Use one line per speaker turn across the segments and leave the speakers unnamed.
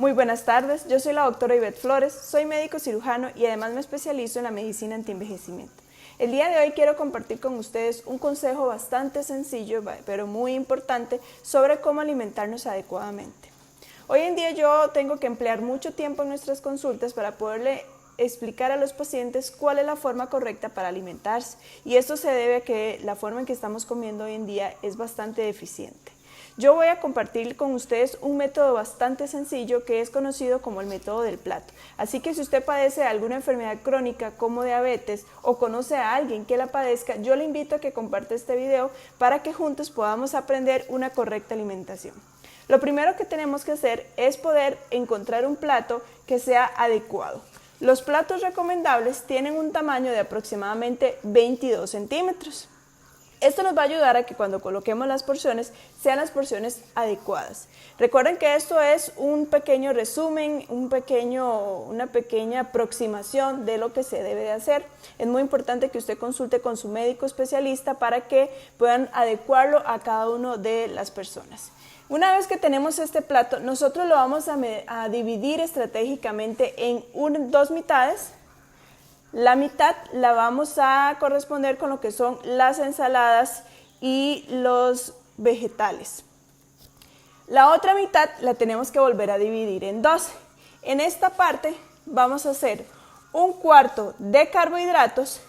Muy buenas tardes, yo soy la doctora Ivette Flores, soy médico cirujano y además me especializo en la medicina antienvejecimiento. El día de hoy quiero compartir con ustedes un consejo bastante sencillo, pero muy importante, sobre cómo alimentarnos adecuadamente. Hoy en día yo tengo que emplear mucho tiempo en nuestras consultas para poderle explicar a los pacientes cuál es la forma correcta para alimentarse, y esto se debe a que la forma en que estamos comiendo hoy en día es bastante deficiente. Yo voy a compartir con ustedes un método bastante sencillo que es conocido como el método del plato. Así que si usted padece de alguna enfermedad crónica como diabetes o conoce a alguien que la padezca, yo le invito a que comparta este video para que juntos podamos aprender una correcta alimentación. Lo primero que tenemos que hacer es poder encontrar un plato que sea adecuado. Los platos recomendables tienen un tamaño de aproximadamente 22 centímetros. Esto nos va a ayudar a que cuando coloquemos las porciones, sean las porciones adecuadas. Recuerden que esto es un pequeño resumen, una pequeña aproximación de lo que se debe de hacer. Es muy importante que usted consulte con su médico especialista para que puedan adecuarlo a cada una de las personas. Una vez que tenemos este plato, nosotros lo vamos a dividir estratégicamente en dos mitades. La mitad la vamos a corresponder con lo que son las ensaladas y los vegetales. La otra mitad la tenemos que volver a dividir en dos. En esta parte vamos a hacer un cuarto de carbohidratos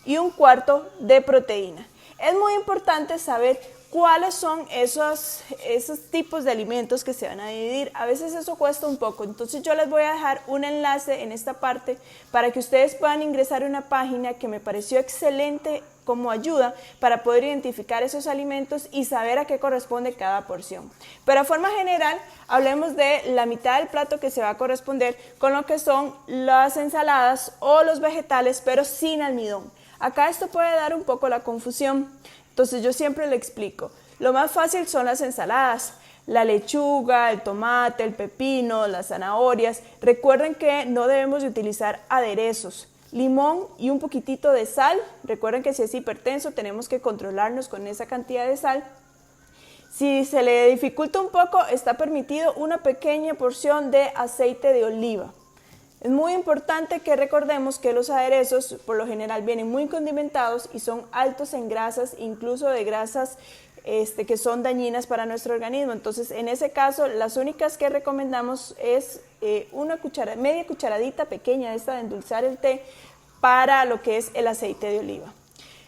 y un cuarto de proteína. Es muy importante saber cuáles son esos tipos de alimentos que se van a dividir. A veces eso cuesta un poco, entonces yo les voy a dejar un enlace en esta parte para que ustedes puedan ingresar a una página que me pareció excelente como ayuda para poder identificar esos alimentos y saber a qué corresponde cada porción. Pero a forma general, hablemos de la mitad del plato que se va a corresponder con lo que son las ensaladas o los vegetales, pero sin almidón. Acá esto puede dar un poco la confusión. Entonces yo siempre le explico, lo más fácil son las ensaladas, la lechuga, el tomate, el pepino, las zanahorias. Recuerden que no debemos de utilizar aderezos, limón y un poquitito de sal. Recuerden que si es hipertenso tenemos que controlarnos con esa cantidad de sal. Si se le dificulta un poco, está permitido una pequeña porción de aceite de oliva. Es muy importante que recordemos que los aderezos por lo general vienen muy condimentados y son altos en grasas, incluso de grasas que son dañinas para nuestro organismo. Entonces, en ese caso, las únicas que recomendamos es media cucharadita pequeña esta de endulzar el té para lo que es el aceite de oliva.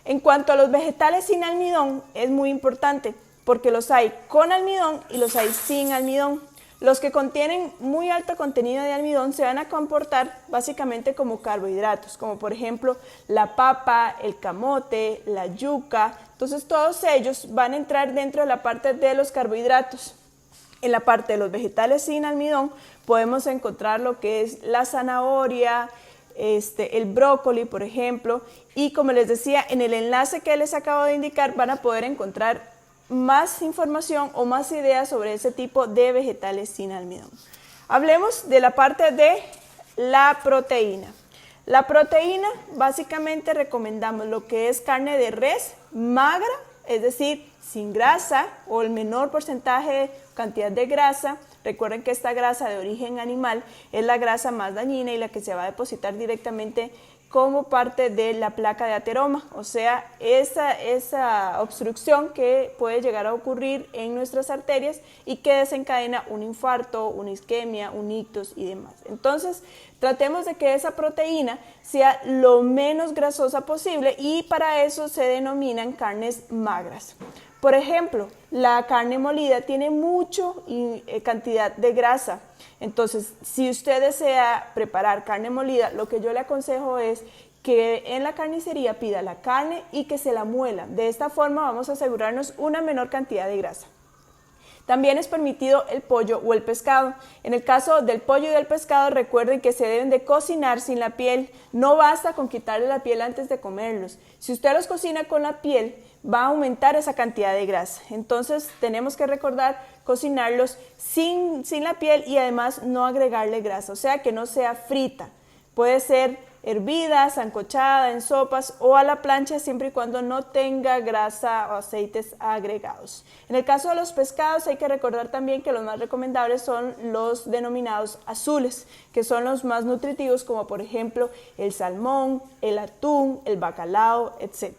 En cuanto a los vegetales sin almidón, es muy importante porque los hay con almidón y los hay sin almidón. Los que contienen muy alto contenido de almidón se van a comportar básicamente como carbohidratos, como por ejemplo la papa, el camote, la yuca. Entonces todos ellos van a entrar dentro de la parte de los carbohidratos. En la parte de los vegetales sin almidón podemos encontrar lo que es la zanahoria, el brócoli, por ejemplo, y como les decía, en el enlace que les acabo de indicar van a poder encontrar más información o más ideas sobre ese tipo de vegetales sin almidón. Hablemos de la parte de la proteína. La proteína básicamente recomendamos lo que es carne de res magra, es decir, sin grasa o el menor porcentaje, cantidad de grasa. Recuerden que esta grasa de origen animal es la grasa más dañina y la que se va a depositar directamente como parte de la placa de ateroma, o sea, esa obstrucción que puede llegar a ocurrir en nuestras arterias y que desencadena un infarto, una isquemia, un ictus y demás. Entonces, tratemos de que esa proteína sea lo menos grasosa posible y para eso se denominan carnes magras. Por ejemplo, la carne molida tiene mucha cantidad de grasa. Entonces, si usted desea preparar carne molida, lo que yo le aconsejo es que en la carnicería pida la carne y que se la muela. De esta forma vamos a asegurarnos una menor cantidad de grasa. También es permitido el pollo o el pescado. En el caso del pollo y del pescado, recuerden que se deben de cocinar sin la piel. No basta con quitarle la piel antes de comerlos. Si usted los cocina con la piel, va a aumentar esa cantidad de grasa. Entonces tenemos que recordar cocinarlos sin la piel y además no agregarle grasa, o sea que no sea frita. Puede ser hervida, sancochada, en sopas o a la plancha siempre y cuando no tenga grasa o aceites agregados. En el caso de los pescados hay que recordar también que los más recomendables son los denominados azules, que son los más nutritivos, como por ejemplo el salmón, el atún, el bacalao, etc.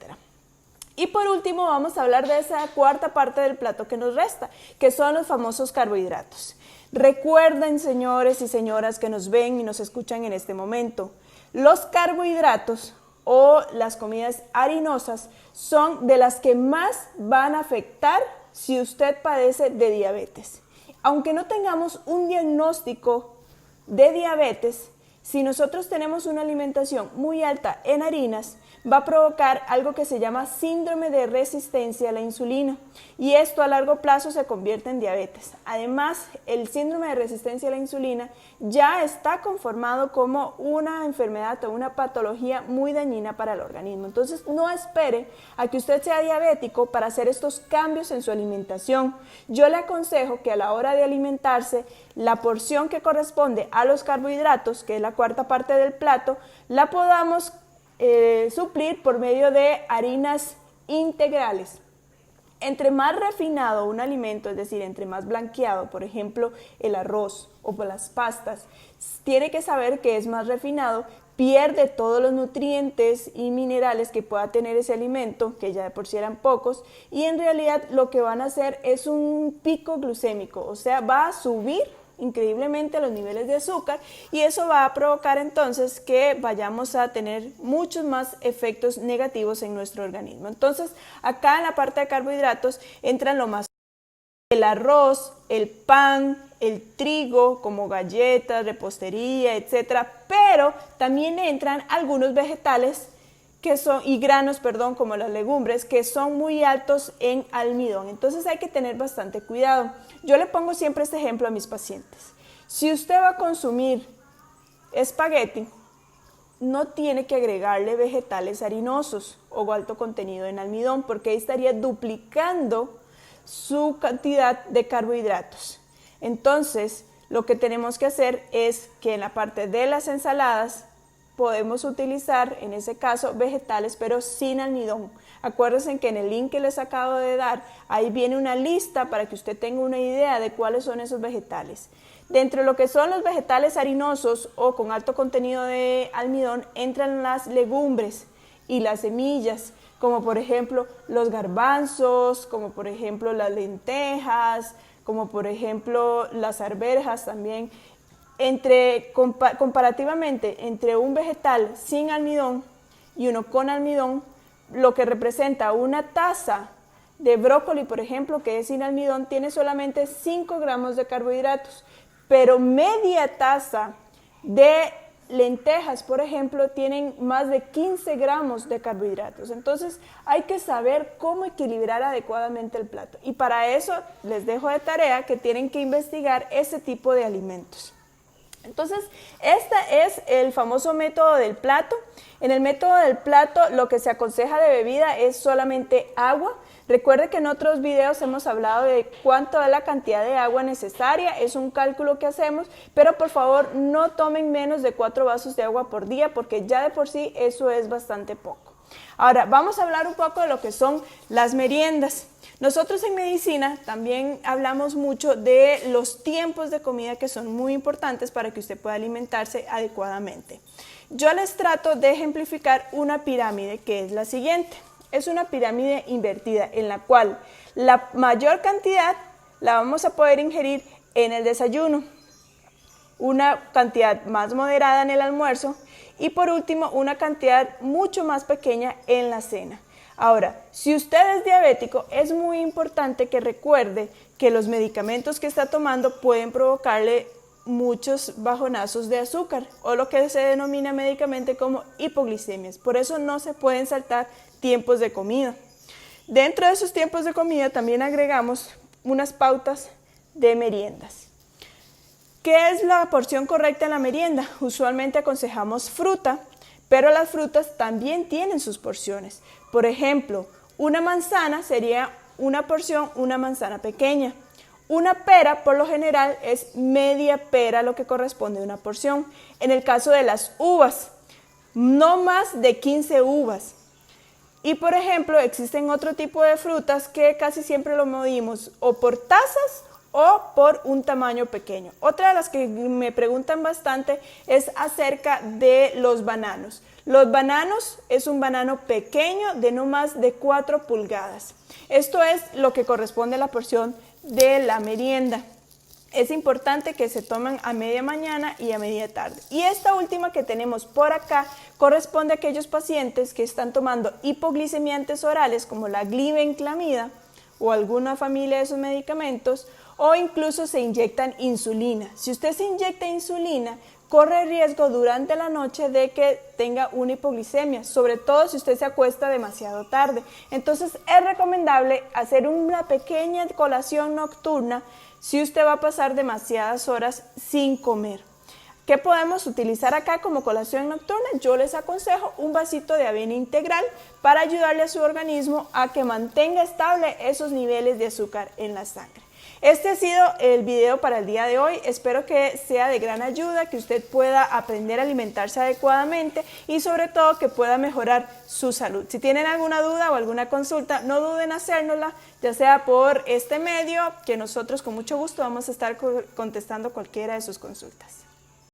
Y por último vamos a hablar de esa cuarta parte del plato que nos resta, que son los famosos carbohidratos. Recuerden, señores y señoras que nos ven y nos escuchan en este momento, los carbohidratos o las comidas harinosas son de las que más van a afectar si usted padece de diabetes. Aunque no tengamos un diagnóstico de diabetes, si nosotros tenemos una alimentación muy alta en harinas, va a provocar algo que se llama síndrome de resistencia a la insulina y esto a largo plazo se convierte en diabetes. Además, el síndrome de resistencia a la insulina ya está conformado como una enfermedad o una patología muy dañina para el organismo. Entonces, no espere a que usted sea diabético para hacer estos cambios en su alimentación. Yo le aconsejo que a la hora de alimentarse, la porción que corresponde a los carbohidratos, que es la cuarta parte del plato, la podamos suplir por medio de harinas integrales. Entre más refinado un alimento, es decir, entre más blanqueado, por ejemplo, el arroz o las pastas, tiene que saber que es más refinado, pierde todos los nutrientes y minerales que pueda tener ese alimento, que ya de por sí eran pocos, y en realidad lo que van a hacer es un pico glucémico, o sea, va a subir increíblemente los niveles de azúcar y eso va a provocar entonces que vayamos a tener muchos más efectos negativos en nuestro organismo. Entonces, acá en la parte de carbohidratos entran lo más el arroz, el pan, el trigo como galletas, repostería, etcétera, pero también entran algunos vegetales y granos, como las legumbres, que son muy altos en almidón. Entonces hay que tener bastante cuidado. Yo le pongo siempre este ejemplo a mis pacientes. Si usted va a consumir espagueti, no tiene que agregarle vegetales harinosos o alto contenido en almidón, porque ahí estaría duplicando su cantidad de carbohidratos. Entonces, lo que tenemos que hacer es que en la parte de las ensaladas podemos utilizar, en ese caso, vegetales, pero sin almidón. Acuérdense que en el link que les acabo de dar, ahí viene una lista para que usted tenga una idea de cuáles son esos vegetales. Dentro de lo que son los vegetales harinosos o con alto contenido de almidón, entran las legumbres y las semillas, como por ejemplo los garbanzos, como por ejemplo las lentejas, como por ejemplo las arvejas también. Comparativamente entre un vegetal sin almidón y uno con almidón, lo que representa una taza de brócoli, por ejemplo, que es sin almidón, tiene solamente 5 gramos de carbohidratos, pero media taza de lentejas, por ejemplo, tienen más de 15 gramos de carbohidratos. Entonces hay que saber cómo equilibrar adecuadamente el plato y para eso les dejo de tarea que tienen que investigar ese tipo de alimentos. Entonces, este es el famoso método del plato. En el método del plato, lo que se aconseja de bebida es solamente agua. Recuerde que en otros videos hemos hablado de cuánto es la cantidad de agua necesaria, es un cálculo que hacemos, pero por favor no tomen menos de 4 vasos de agua por día, porque ya de por sí eso es bastante poco. Ahora, vamos a hablar un poco de lo que son las meriendas. Nosotros en medicina también hablamos mucho de los tiempos de comida que son muy importantes para que usted pueda alimentarse adecuadamente. Yo les trato de ejemplificar una pirámide que es la siguiente. Es una pirámide invertida en la cual la mayor cantidad la vamos a poder ingerir en el desayuno, una cantidad más moderada en el almuerzo y por último una cantidad mucho más pequeña en la cena. Ahora, si usted es diabético, es muy importante que recuerde que los medicamentos que está tomando pueden provocarle muchos bajonazos de azúcar o lo que se denomina médicamente como hipoglicemias. Por eso no se pueden saltar tiempos de comida. Dentro de esos tiempos de comida también agregamos unas pautas de meriendas. ¿Qué es la porción correcta en la merienda? Usualmente aconsejamos fruta, pero las frutas también tienen sus porciones. Por ejemplo, una manzana sería una porción, una manzana pequeña. Una pera, por lo general, es media pera lo que corresponde a una porción. En el caso de las uvas, no más de 15 uvas. Y por ejemplo, existen otro tipo de frutas que casi siempre lo medimos o por tazas o por un tamaño pequeño. Otra de las que me preguntan bastante es acerca de los bananos. Los bananos es un banano pequeño de no más de 4 pulgadas. Esto es lo que corresponde a la porción de la merienda. Es importante que se tomen a media mañana y a media tarde. Y esta última que tenemos por acá corresponde a aquellos pacientes que están tomando hipoglicemiantes orales como la glibenclamida o alguna familia de esos medicamentos, o incluso se inyectan insulina. Si usted se inyecta insulina, corre riesgo durante la noche de que tenga una hipoglicemia, sobre todo si usted se acuesta demasiado tarde. Entonces es recomendable hacer una pequeña colación nocturna si usted va a pasar demasiadas horas sin comer. ¿Qué podemos utilizar acá como colación nocturna? Yo les aconsejo un vasito de avena integral para ayudarle a su organismo a que mantenga estable esos niveles de azúcar en la sangre. Este ha sido el video para el día de hoy. Espero que sea de gran ayuda, que usted pueda aprender a alimentarse adecuadamente y sobre todo que pueda mejorar su salud. Si tienen alguna duda o alguna consulta, no duden en hacérnosla, ya sea por este medio, que nosotros con mucho gusto vamos a estar contestando cualquiera de sus consultas.